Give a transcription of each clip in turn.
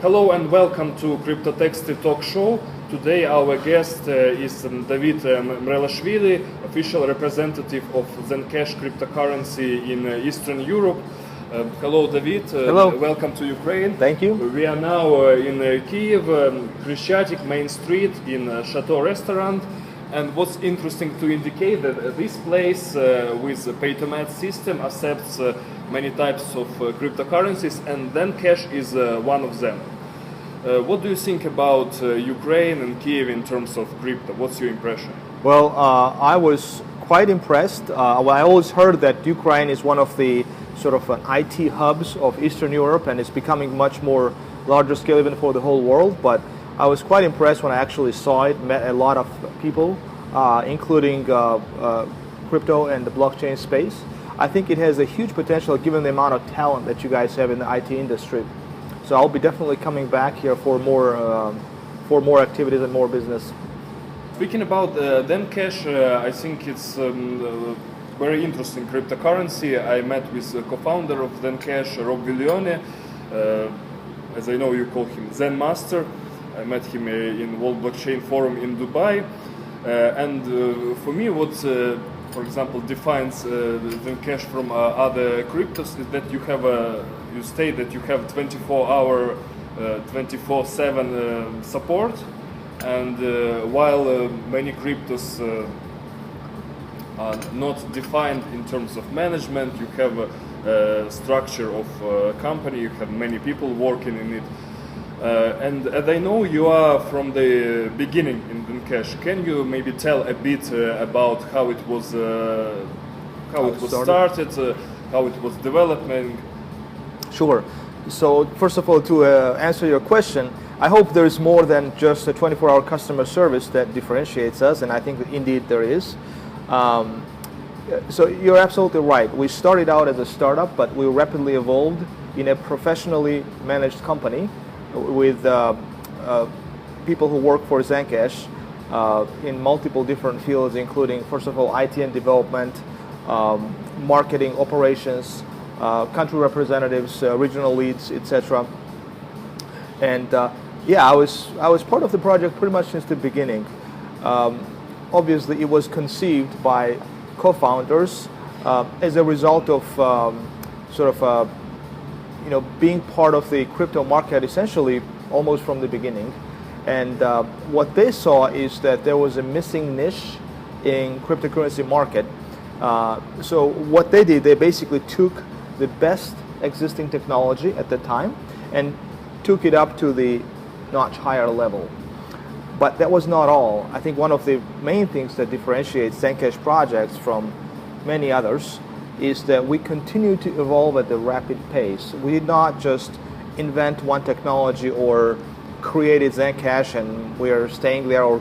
Hello and welcome to Cryptotexty talk show. Today our guest is Davit Mrelashvili, official representative of ZenCash cryptocurrency in Eastern Europe. Hello Davit, Hello. Welcome to Ukraine. Thank you. We are now in Kiev, Christiatic Main Street in Chateau Restaurant. And what's interesting to indicate that this place with a pay-to-match system accepts many types of cryptocurrencies, and ZenCash is one of them. What do you think about Ukraine and Kiev in terms of crypto? What's your impression? Well, I was quite impressed. I always heard that Ukraine is one of the sort of IT hubs of Eastern Europe, and it's becoming much more larger scale even for the whole world. But I was quite impressed when I actually saw it, met a lot of people, including crypto and the blockchain space. I think it has a huge potential given the amount of talent that you guys have in the IT industry. So I'll be definitely coming back here for more activities and more business. Speaking about ZenCash, I think it's very interesting cryptocurrency. I met with the co-founder of ZenCash, Rob Viglione. As I know, you call him Zen Master. I met him in World Blockchain Forum in Dubai. For me, what, for example, defines ZenCash from other cryptos is that you state that you have 24-hour, 24/7 support. And while many cryptos are not defined in terms of management, you have a structure of a company, you have many people working in it. And as I know you are from the beginning in ZenCash, can you maybe tell a bit about how it was started, how it was developing? Sure. So first of all, to answer your question, I hope there is more than just a 24-hour customer service that differentiates us, and I think that indeed there is. So you're absolutely right. We started out as a startup, but we rapidly evolved in a professionally managed company with people who work for ZenCash in multiple different fields, including, first of all, IT and development, marketing, operations, country representatives, regional leads, etc. And I was part of the project pretty much since the beginning. Obviously, it was conceived by co-founders as a result of being part of the crypto market essentially almost from the beginning. And what they saw is that there was a missing niche in cryptocurrency market. So what they did, they basically took the best existing technology at the time and took it up to the notch higher level. But that was not all. I think one of the main things that differentiates ZenCash projects from many others is that we continue to evolve at a rapid pace. We did not just invent one technology or created ZenCash and we are staying there or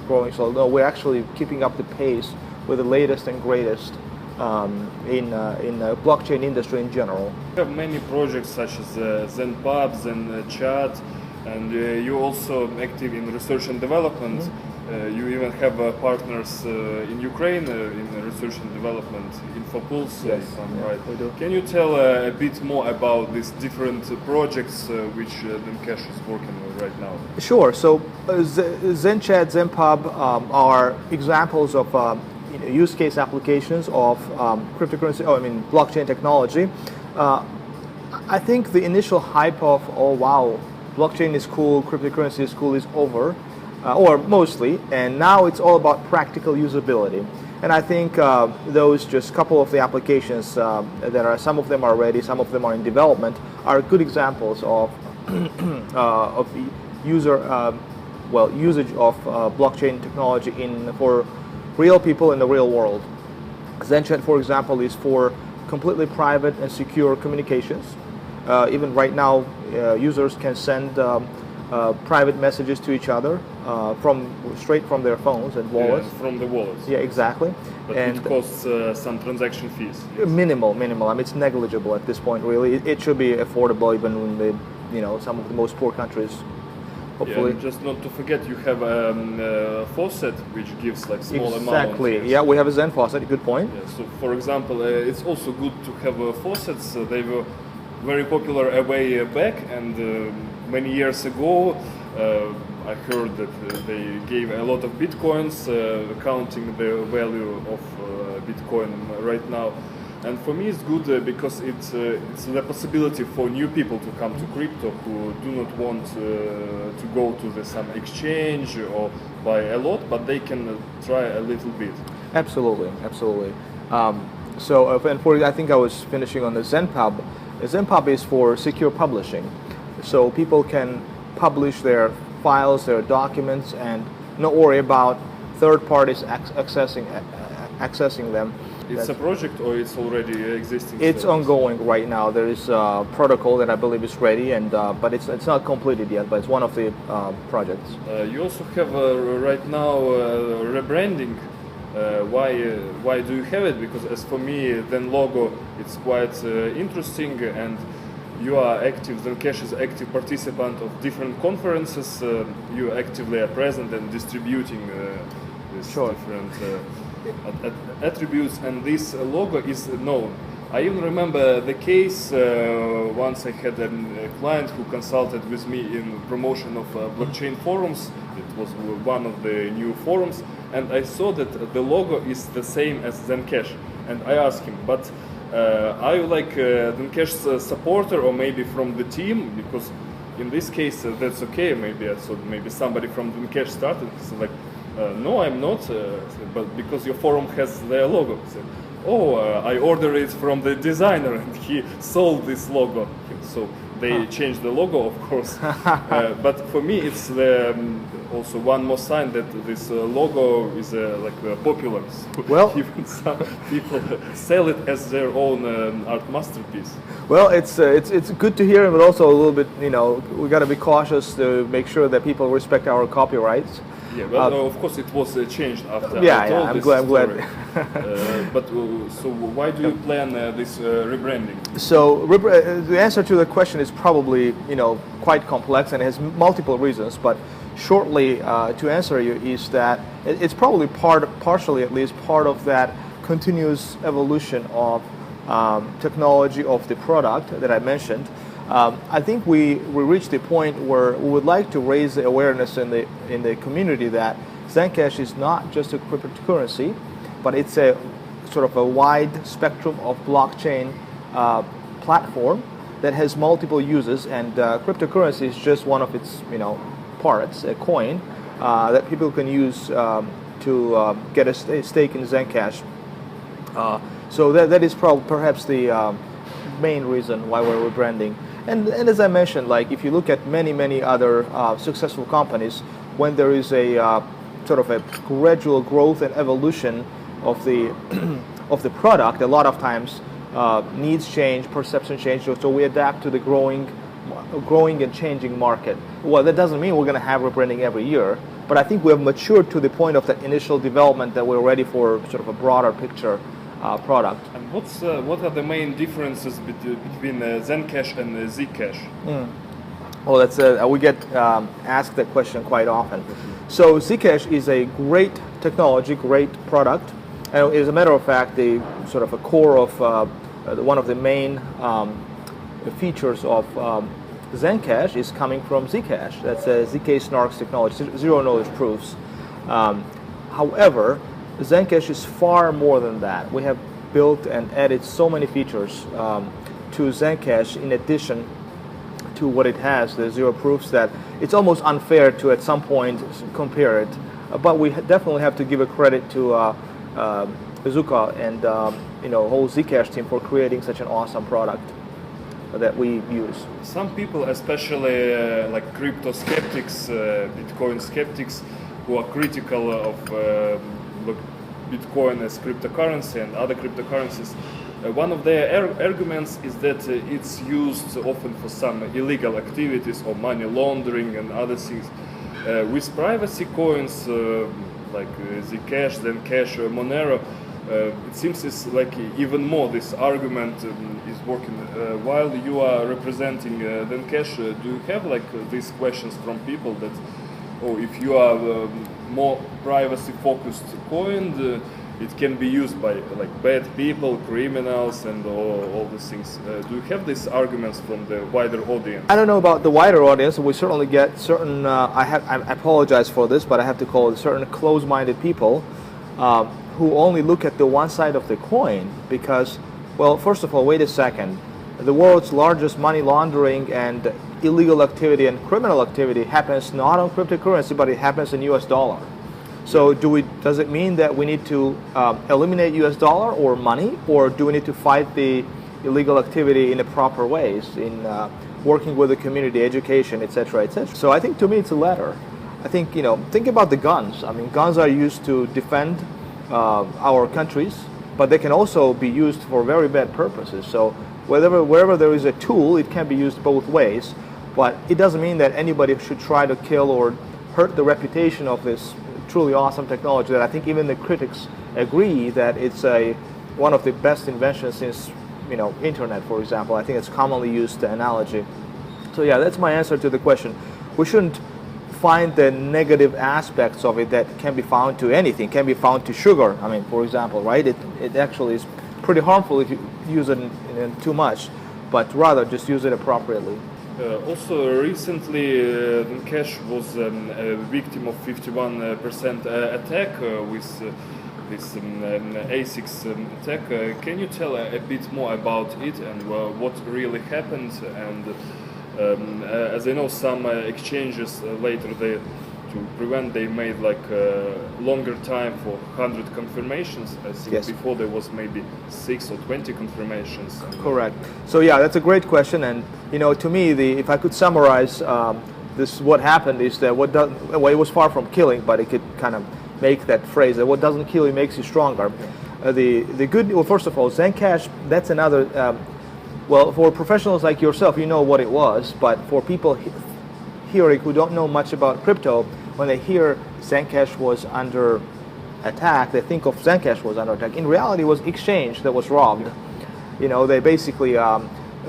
growing slow. No, we're actually keeping up the pace with the latest and greatest in the blockchain industry in general. You have many projects such as ZenPub, ZenChat, and you're also active in research and development. Mm-hmm. You even have partners in Ukraine in research and development, InfoPulse, yes, if I'm yeah, right. We do. Can you tell a bit more about these different projects which ZenCash is working on right now? Sure. So ZenChat, ZenPub are examples of use case applications of blockchain technology. I think the initial hype of, oh wow, blockchain is cool, cryptocurrency is cool, is over, or mostly, and now it's all about practical usability. And I think those just couple of the applications that are, some of them are ready, some of them are in development, are good examples of usage of blockchain technology for real people in the real world. ZenChat, for example, is for completely private and secure communications. Even right now, users can send private messages to each other straight from their phones and wallets. Yeah, from the wallets. Yeah, exactly. But and it costs some transaction fees. Yes. Minimal. I mean, it's negligible at this point. Really, it should be affordable even in some of the most poor countries. Hopefully. Yeah, just not to forget, you have a faucet which gives like small amounts. Exactly. Yes. Yeah, we have a Zen faucet. Good point. Yeah, so, for example, it's also good to have faucets. They were very popular a way back, and many years ago I heard that they gave a lot of bitcoins, counting the value of Bitcoin right now. And for me, it's good because it's the possibility for new people to come to crypto who do not want to go to some exchange or buy a lot, but they can try a little bit. Absolutely, absolutely. I think I was finishing on the ZenPub. The ZenPub is for secure publishing, so people can publish their files, their documents, and not worry about third parties accessing them. It's a project, or it's already existing? It's ongoing right now. There is a protocol that I believe is ready, and but it's not completed yet. But it's one of the projects. You also have right now rebranding. Why do you have it? Because as for me, then logo, it's quite interesting, and you are active. ZenCash is active participant of different conferences. You actively are present and distributing these different attributes, and this logo is known. I even remember the case once I had a client who consulted with me in promotion of blockchain forums. It was one of the new forums, and I saw that the logo is the same as ZenCash. And I asked him, but are you like ZenCash's supporter or maybe from the team? Because in this case, that's okay. Maybe I thought maybe somebody from ZenCash started. He's like, no, I'm not, but because your forum has their logo. So, I ordered it from the designer and he sold this logo. So they changed the logo, of course. But for me, it's also one more sign that this logo is popular. So well, even some people sell it as their own art masterpiece. Well, it's good to hear, but also a little bit, we got to be cautious to make sure that people respect our copyrights. Yeah, but of course it was changed after. I'm glad. But so why do you plan this rebranding? So the answer to the question is probably quite complex and has multiple reasons. But shortly to answer you is that it's probably partially at least part of that continuous evolution of technology of the product that I mentioned. I think we reached the point where we would like to raise the awareness in the community that ZenCash is not just a cryptocurrency, but it's a sort of a wide spectrum of blockchain platform that has multiple uses, and cryptocurrency is just one of its parts, a coin that people can use to get a stake in ZenCash. So that is perhaps the main reason why we're rebranding. And as I mentioned, like if you look at many other successful companies, when there is a sort of a gradual growth and evolution of the of the product, a lot of times needs change, perception change. So we adapt to the growing and changing market. Well, that doesn't mean we're going to have rebranding every year, but I think we have matured to the point of that initial development that we're ready for sort of a broader picture product. And what are the main differences between ZenCash and Zcash? Well, that's we get asked that question quite often. So Zcash is a great technology, great product, and as a matter of fact, the sort of a core of one of the main features of ZenCash is coming from Zcash. That's a ZK Snarks technology, zero knowledge proofs. However, ZenCash is far more than that. We have built and added so many features to ZenCash in addition to what it has, the zero proofs, that it's almost unfair to at some point compare it. But we definitely have to give a credit to Zuka and whole Zcash team for creating such an awesome product that we use. Some people, especially like crypto skeptics, Bitcoin skeptics, who are critical of Bitcoin as cryptocurrency and other cryptocurrencies, one of their arguments is that it's used often for some illegal activities or money laundering and other things. With privacy coins like Zcash, ZenCash, Monero, it seems it's like even more this argument is working. While you are representing ZenCash, do you have like these questions from people that, if you are more privacy focused coin, it can be used by like bad people, criminals, and all these things. Do you have these arguments from the wider audience? I don't know about the wider audience. We certainly get certain. I apologize for this, but I have to call it certain close-minded people who only look at the one side of the coin because, well, first of all, wait a second. The world's largest money laundering and illegal activity and criminal activity happens not on cryptocurrency, but it happens in US dollar. So does it mean that we need to eliminate US dollar or money, or do we need to fight the illegal activity in the proper ways, in working with the community, education, etc., etc.? So I think to me it's the latter. I think, think about the guns. I mean, guns are used to defend our countries, but they can also be used for very bad purposes. So wherever there is a tool, it can be used both ways, but it doesn't mean that anybody should try to kill or hurt the reputation of this truly awesome technology that I think even the critics agree that it's one of the best inventions since internet, for example. I think it's commonly used analogy. So yeah, that's my answer to the question. We shouldn't find the negative aspects of it that can be found to anything, can be found to sugar. I mean, for example, right? It actually is pretty harmful if you use it in too much, but rather just use it appropriately. Also, recently, ZenCash was a victim of 51% attack with this ASICS attack. Can you tell a bit more about it and what really happened? And as I know, some exchanges later to prevent, they made like longer time for 100 confirmations. I think yes. Before there was maybe 6 or 20 confirmations. Correct. So yeah, that's a great question. And to me, if I could summarize what happened is that it was far from killing, but it could kind of make that phrase that what doesn't kill you makes you stronger. First of all, ZenCash, that's another. Well, for professionals like yourself, you know what it was, but for people hearing who don't know much about crypto, when they hear ZenCash was under attack, they think of ZenCash was under attack. In reality, it was exchange that was robbed. They basically,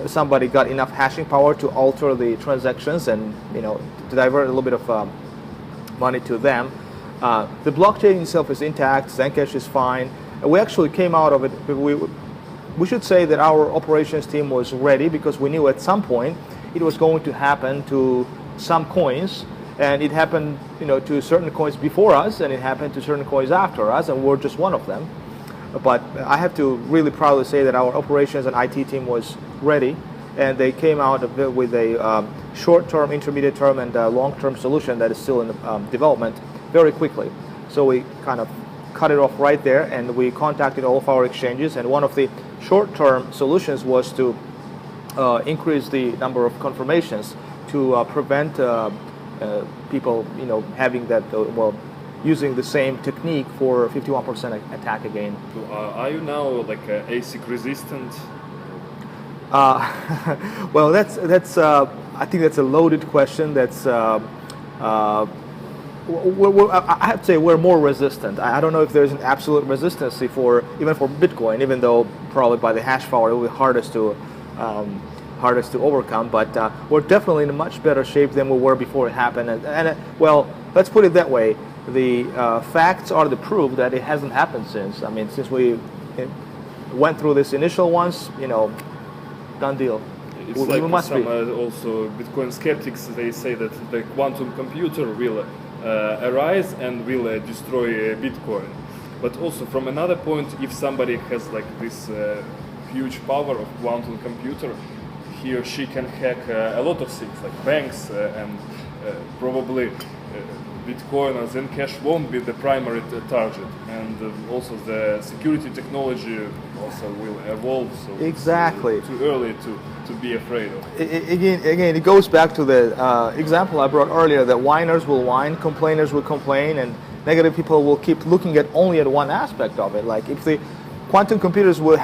somebody got enough hashing power to alter the transactions and, to divert a little bit of money to them. The blockchain itself is intact, ZenCash is fine. We actually came out of it, we should say that our operations team was ready because we knew at some point it was going to happen to some coins, and it happened to certain coins before us, and it happened to certain coins after us, and we're just one of them. But I have to really proudly say that our operations and IT team was ready, and they came out of it with a short-term, intermediate-term, and long-term solution that is still in development very quickly. So we kind of cut it off right there, and we contacted all of our exchanges, and one of the short-term solutions was to increase the number of confirmations to prevent people, having that, using the same technique for 51% attack again. Are you now like ASIC resistant? Well, that's I think that's a loaded question. That's I have to say we're more resistant. I don't know if there's an absolute resistance even for Bitcoin, even though probably by the hash power it will be hardest to overcome. But we're definitely in a much better shape than we were before it happened. And well, let's put it that way. The facts are the proof that it hasn't happened since. I mean, since we went through this initial ones, done deal. It's like some also Bitcoin skeptics, they say that the quantum computer will arise and will destroy Bitcoin. But also from another point, if somebody has like this huge power of quantum computer, he or she can hack a lot of things like banks and probably Bitcoin or ZenCash won't be the primary target, and also the security technology also will evolve. So exactly, it's too early to be afraid of. Again, it goes back to the example I brought earlier, that whiners will whine, complainers will complain, and negative people will keep looking at only at one aspect of it. Like if the quantum computers will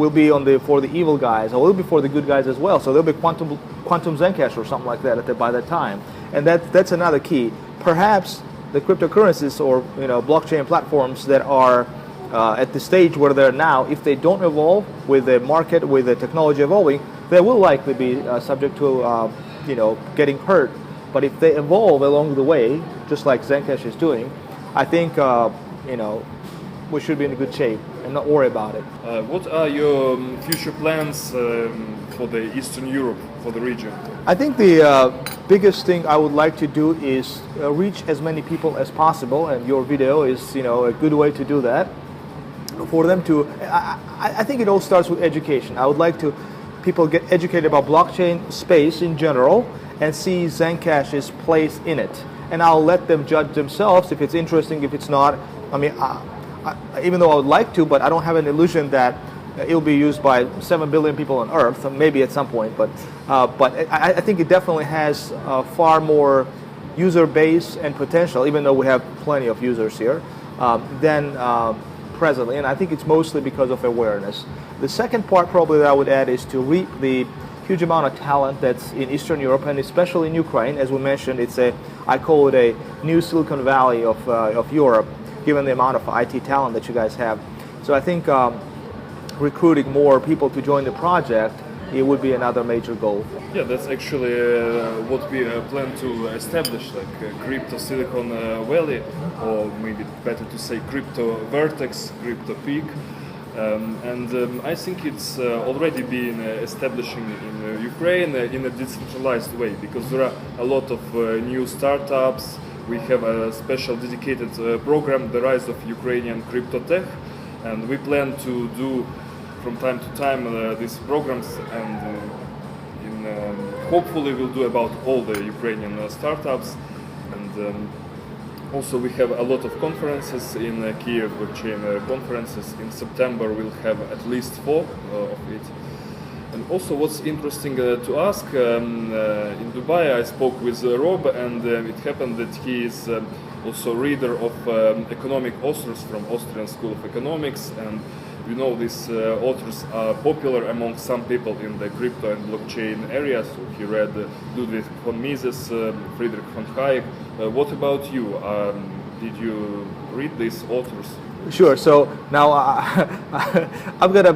be for the evil guys, or will be for the good guys as well. So there'll be quantum ZenCash or something like that by that time, and that's another key. Perhaps the cryptocurrencies or blockchain platforms that are at the stage where they're now, if they don't evolve with the market, with the technology evolving, they will likely be subject to getting hurt. But if they evolve along the way, just like ZenCash is doing, I think we should be in good shape and not worry about it. What are your future plans for the Eastern Europe, for the region? I think the biggest thing I would like to do is reach as many people as possible, and your video is, a good way to do that. For them to, I think it all starts with education. I would like to people get educated about blockchain space in general and see ZenCash's place in it. And I'll let them judge themselves if it's interesting, if it's not. I mean, even though I would like to, but I don't have an illusion that it'll be used by 7 billion people on Earth, maybe at some point. But I think it definitely has far more user base and potential, even though we have plenty of users here, than presently. And I think it's mostly because of awareness. The second part probably that I would add is to reap the huge amount of talent that's in Eastern Europe and especially in Ukraine. As we mentioned, I call it a new Silicon Valley of Europe, given the amount of IT talent that you guys have. So I think recruiting more people to join the project, it would be another major goal. Yeah, that's actually what we plan to establish, like Crypto Silicon Valley, or maybe better to say Crypto Vertex, Crypto Peak. I think it's already been establishing in Ukraine in a decentralized way, because there are a lot of new startups. We have a special dedicated program, the Rise of Ukrainian Crypto Tech, and we plan to do from time to time these programs, and hopefully we'll do about all the Ukrainian startups. And also we have a lot of conferences in Kiev, blockchain conferences. In September we'll have at least 4 of it. And also what's interesting to ask, in Dubai I spoke with Rob, and it happened that he is also reader of economic authors from Austrian School of Economics, and these authors are popular among some people in the crypto and blockchain area. So he read Ludwig von Mises, Friedrich von Hayek. What about you? Did you read these authors? Sure. So now I'm gonna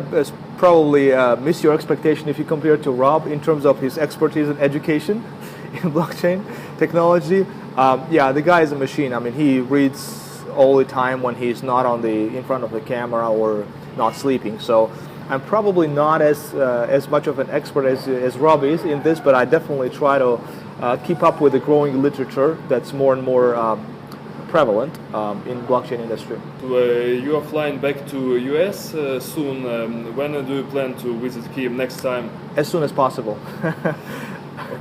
probably miss your expectation if you compare it to Rob in terms of his expertise in education in blockchain technology. Yeah, the guy is a machine. I mean, he reads all the time when he's not in front of the camera or not sleeping. So I'm probably not as much of an expert as Rob is in this, but I definitely try to keep up with the growing literature that's more and more prevalent in blockchain industry. You are flying back to US soon. When do you plan to visit Kiev next time? As soon as possible.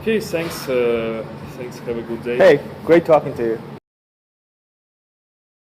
Okay, thanks. Thanks. Have a good day. Hey, great talking to you.